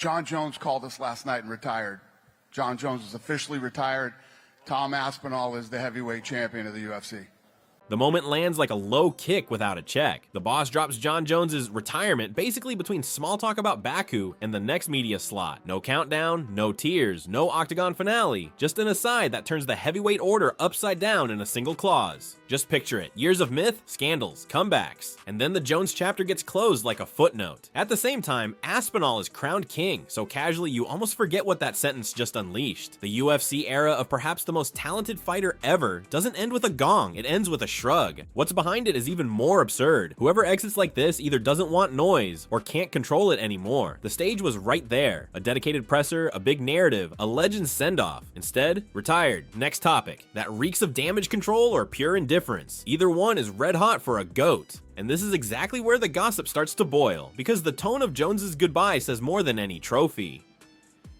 Jon Jones called us last night and retired. Jon Jones is officially retired. Tom Aspinall is the heavyweight champion of the UFC. The moment lands like a low kick without a check. The boss drops Jon Jones's retirement basically between small talk about Baku and the next media slot. No countdown, no tears, no octagon finale. Just an aside that turns the heavyweight order upside down in a single clause. Just picture it. Years of myth, scandals, comebacks. And then the Jones chapter gets closed like a footnote. At the same time, Aspinall is crowned king, so casually you almost forget what that sentence just unleashed. The UFC era of perhaps the most talented fighter ever doesn't end with a gong, it ends with a shrug. What's behind it is even more absurd. Whoever exits like this either doesn't want noise or can't control it anymore. The stage was right there. A dedicated presser, a big narrative, a legend send-off. Instead, retired. Next topic. That reeks of damage control or pure indifference. Either one is red hot for a GOAT. And this is exactly where the gossip starts to boil, because the tone of Jones's goodbye says more than any trophy.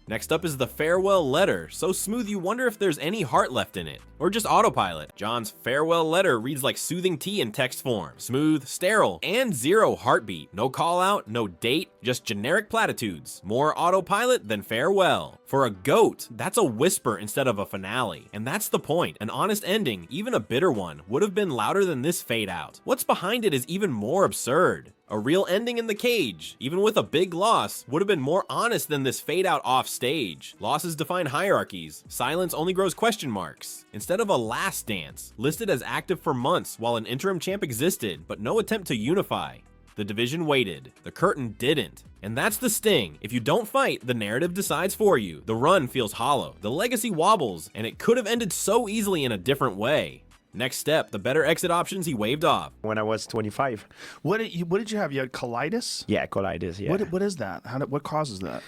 Next up is the farewell letter, so smooth you wonder if there's any heart left in it, or just autopilot. Jon's farewell letter reads like soothing tea in text form, smooth, sterile, and zero heartbeat. No call out, no date, just generic platitudes. More autopilot than farewell. For a GOAT, that's a whisper instead of a finale, and that's the point. An honest ending, even a bitter one, would have been louder than this fade out. What's behind it is even more absurd. A real ending in the cage, even with a big loss, would have been more honest than this fade out off stage. Losses define hierarchies. Silence only grows question marks. Instead of a last dance, listed as active for months while an interim champ existed, but no attempt to unify. The division waited. The curtain didn't. And that's the sting. If you don't fight, the narrative decides for you. The run feels hollow. The legacy wobbles, and it could have ended so easily in a different way. Next step, the better exit options he waved off. When I was 25. What did you have? You had colitis? Yeah, colitis, yeah. What is that? What causes that?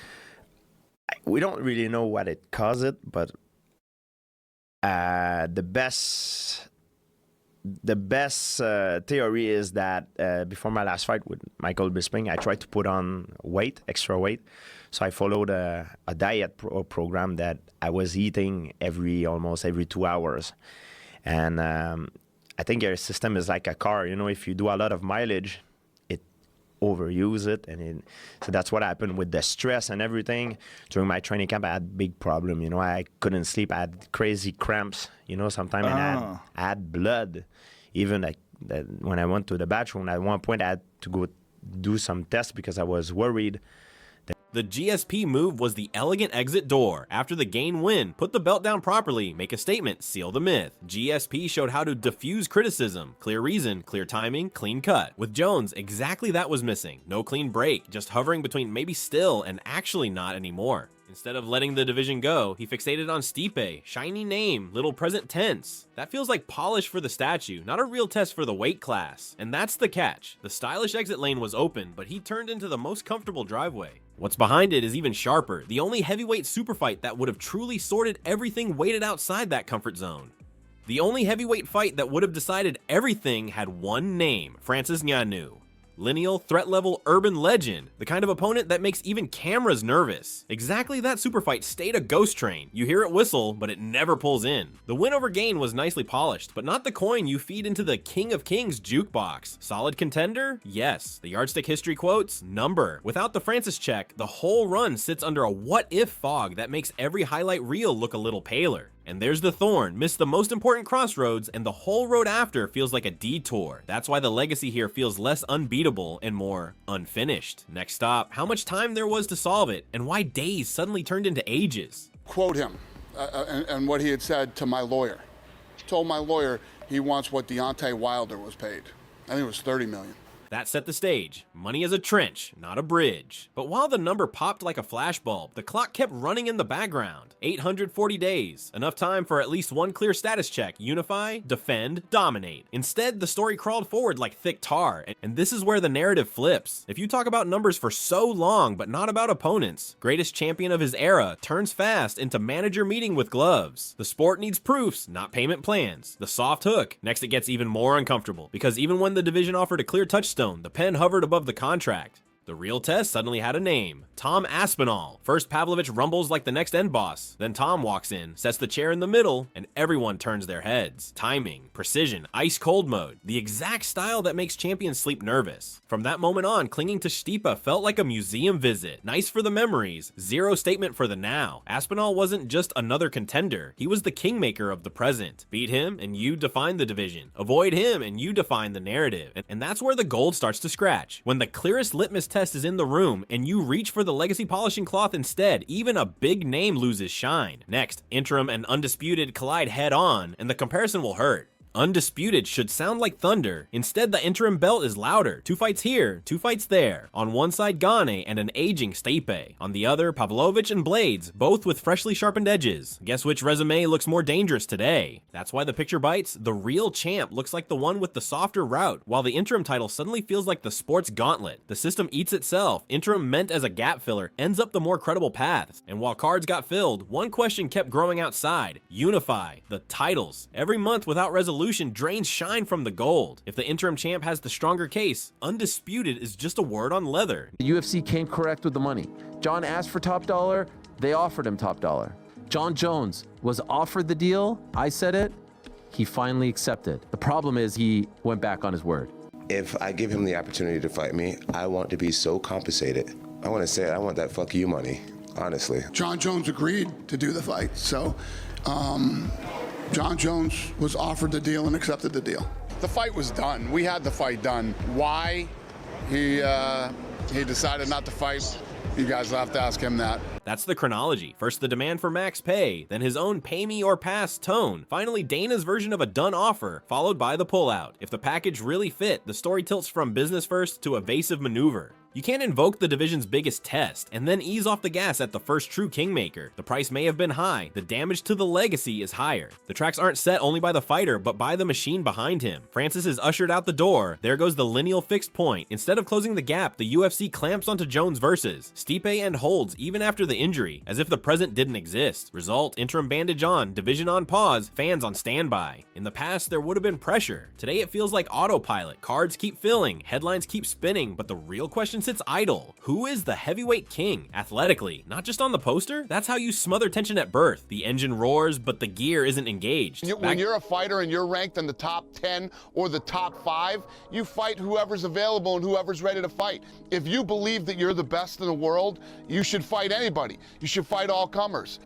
We don't really know what it caused it, but the best theory is that before my last fight with Michael Bisping, I tried to put on extra weight. So I followed a diet program that I was eating almost every 2 hours. And I think your system is like a car. You know, if you do a lot of mileage, it overuse it. So that's what happened with the stress and everything. During my training camp, I had big problem. You know, I couldn't sleep. I had crazy cramps, you know, sometimes. And I had blood. Even like when I went to the bathroom, at one point I had to go do some tests because I was worried. The GSP move was the elegant exit door. After the gain win, put the belt down properly, make a statement, seal the myth. GSP showed how to diffuse criticism. Clear reason, clear timing, clean cut. With Jones, exactly that was missing. No clean break, just hovering between maybe still and actually not anymore. Instead of letting the division go, he fixated on Stipe. Shiny name, little present tense. That feels like polish for the statue, not a real test for the weight class. And that's the catch. The stylish exit lane was open, but he turned into the most comfortable driveway. What's behind it is even sharper. The only heavyweight superfight that would have truly sorted everything waited outside that comfort zone. The only heavyweight fight that would have decided everything had one name, Francis Ngannou. Lineal, threat-level, urban legend. The kind of opponent that makes even cameras nervous. Exactly that super fight stayed a ghost train. You hear it whistle, but it never pulls in. The win over gain was nicely polished, but not the coin you feed into the King of Kings jukebox. Solid contender? Yes. The yardstick history quotes? Number. Without the Francis check, the whole run sits under a what-if fog that makes every highlight reel look a little paler. And there's the thorn, missed the most important crossroads, and the whole road after feels like a detour. That's why the legacy here feels less unbeatable and more unfinished. Next stop, how much time there was to solve it, and why days suddenly turned into ages. Quote him and what he had said to my lawyer. Told my lawyer he wants what Deontay Wilder was paid. I think it was $30 million. That set the stage. Money is a trench, not a bridge. But while the number popped like a flashbulb, the clock kept running in the background. 840 days. Enough time for at least one clear status check. Unify, defend, dominate. Instead, the story crawled forward like thick tar, and this is where the narrative flips. If you talk about numbers for so long, but not about opponents, greatest champion of his era turns fast into manager meeting with gloves. The sport needs proofs, not payment plans. The soft hook. Next, it gets even more uncomfortable, because even when the division offered a clear touchstone, the pen hovered above the contract. The real test suddenly had a name: Tom Aspinall. First, Pavlovich rumbles like the next end boss. Then Tom walks in, sets the chair in the middle, and everyone turns their heads. Timing, precision, ice cold mode. The exact style that makes champions sleep nervous. From that moment on, clinging to Stipe felt like a museum visit. Nice for the memories, zero statement for the now. Aspinall wasn't just another contender. He was the kingmaker of the present. Beat him, and you define the division. Avoid him, and you define the narrative. And that's where the gold starts to scratch. When the clearest litmus test is in the room, and you reach for the legacy polishing cloth instead, even a big name loses shine. Next, Interim and Undisputed collide head on, and the comparison will hurt. Undisputed should sound like thunder. Instead, the Interim belt is louder. 2 fights here, 2 fights there. On one side, Ngannou and an aging Stipe. On the other, Pavlovich and Blades, both with freshly sharpened edges. Guess which resume looks more dangerous today? That's why the picture bites. The real champ looks like the one with the softer route, while the Interim title suddenly feels like the sports gauntlet. The system eats itself. Interim, meant as a gap filler, ends up the more credible paths. And while cards got filled, one question kept growing outside: unify the titles. Every month without resolution drains shine from the gold. If the Interim champ has the stronger case, Undisputed is just a word on leather. The UFC came correct with the money. Jon asked for top dollar, they offered him top dollar. Jon Jones was offered the deal, I said it, he finally accepted. The problem is he went back on his word. If I give him the opportunity to fight me, I want to be so compensated. I want to say it, I want that fuck you money, honestly. Jon Jones agreed to do the fight, so Jon Jones was offered the deal and accepted the deal. The fight was done. We had the fight done. Why he decided not to fight, you guys will have to ask him that. That's the chronology. First the demand for max pay, then his own pay me or pass tone, finally Dana's version of a done offer, followed by the pullout. If the package really fit, the story tilts from business first to evasive maneuver. You can't invoke the division's biggest test and then ease off the gas at the first true kingmaker. The price may have been high, the damage to the legacy is higher. The tracks aren't set only by the fighter, but by the machine behind him. Francis is ushered out the door. There goes the lineal fixed point. Instead of closing the gap, the UFC clamps onto Jones' versus. Stipe and holds even after the injury, as if the present didn't exist. Result: Interim bandage on, division on pause, fans on standby. In the past, there would have been pressure. Today, it feels like autopilot. Cards keep filling, headlines keep spinning, but the real question sits idle. Who is the heavyweight king? Athletically, not just on the poster? That's how you smother tension at birth. The engine roars, but the gear isn't engaged. When you're a fighter and you're ranked in the top 10 or the top 5, you fight whoever's available and whoever's ready to fight. If you believe that you're the best in the world, you should fight anybody. You should fight all comers.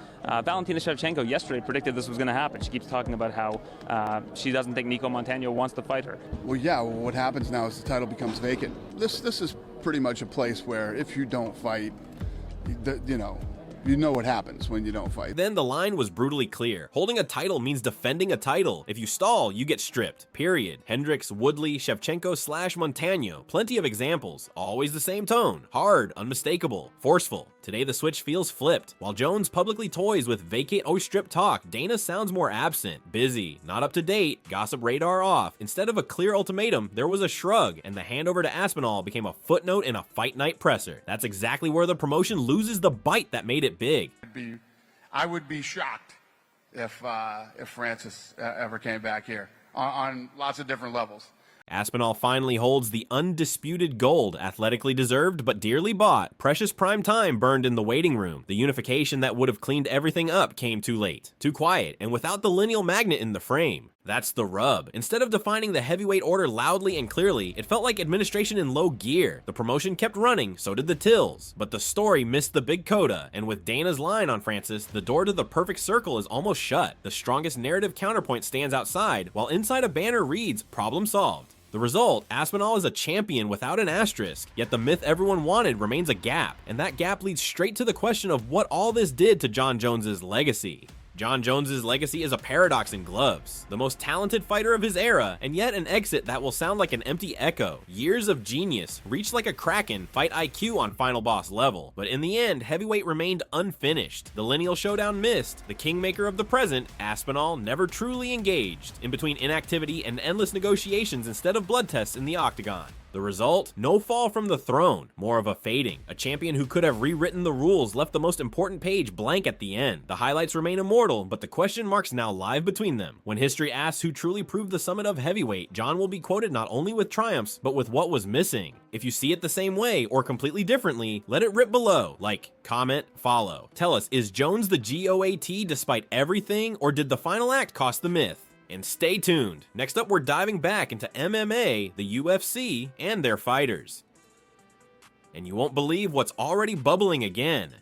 Valentina Shevchenko yesterday predicted this was going to happen. She keeps talking about how she doesn't think Nico Montano wants to fight her. Well, yeah, what happens now is the title becomes vacant. This is pretty much a place where if you don't fight, you know what happens when you don't fight. Then the line was brutally clear. Holding a title means defending a title. If you stall, you get stripped. Period. Hendricks, Woodley, Shevchenko / Montano. Plenty of examples. Always the same tone. Hard, unmistakable, forceful. Today the switch feels flipped. While Jones publicly toys with vacate or strip talk, Dana sounds more absent, busy, not up to date, gossip radar off. Instead of a clear ultimatum, there was a shrug, and the handover to Aspinall became a footnote in a fight night presser. That's exactly where the promotion loses the bite that made it big. I would be shocked if Francis ever came back here on lots of different levels. Aspinall finally holds the undisputed gold, athletically deserved but dearly bought. Precious prime time burned in the waiting room. The unification that would have cleaned everything up came too late, too quiet, and without the lineal magnet in the frame. That's the rub. Instead of defining the heavyweight order loudly and clearly, it felt like administration in low gear. The promotion kept running, so did the tills. But the story missed the big coda, and with Dana's line on Francis, the door to the perfect circle is almost shut. The strongest narrative counterpoint stands outside, while inside a banner reads, "Problem solved." The result: Aspinall is a champion without an asterisk, yet the myth everyone wanted remains a gap, and that gap leads straight to the question of what all this did to Jon Jones's legacy. Jon Jones's legacy is a paradox in gloves. The most talented fighter of his era, and yet an exit that will sound like an empty echo. Years of genius, reached like a kraken, fight IQ on final boss level. But in the end, heavyweight remained unfinished. The lineal showdown missed. The kingmaker of the present, Aspinall, never truly engaged. In between inactivity and endless negotiations instead of blood tests in the octagon. The result? No fall from the throne, more of a fading. A champion who could have rewritten the rules left the most important page blank at the end. The highlights remain immortal, but the question marks now live between them. When history asks who truly proved the summit of heavyweight, Jon will be quoted not only with triumphs, but with what was missing. If you see it the same way or completely differently, let it rip below. Like, comment, follow. Tell us, is Jones the GOAT despite everything, or did the final act cost the myth? And stay tuned. Next up, we're diving back into MMA, the UFC, and their fighters. And you won't believe what's already bubbling again.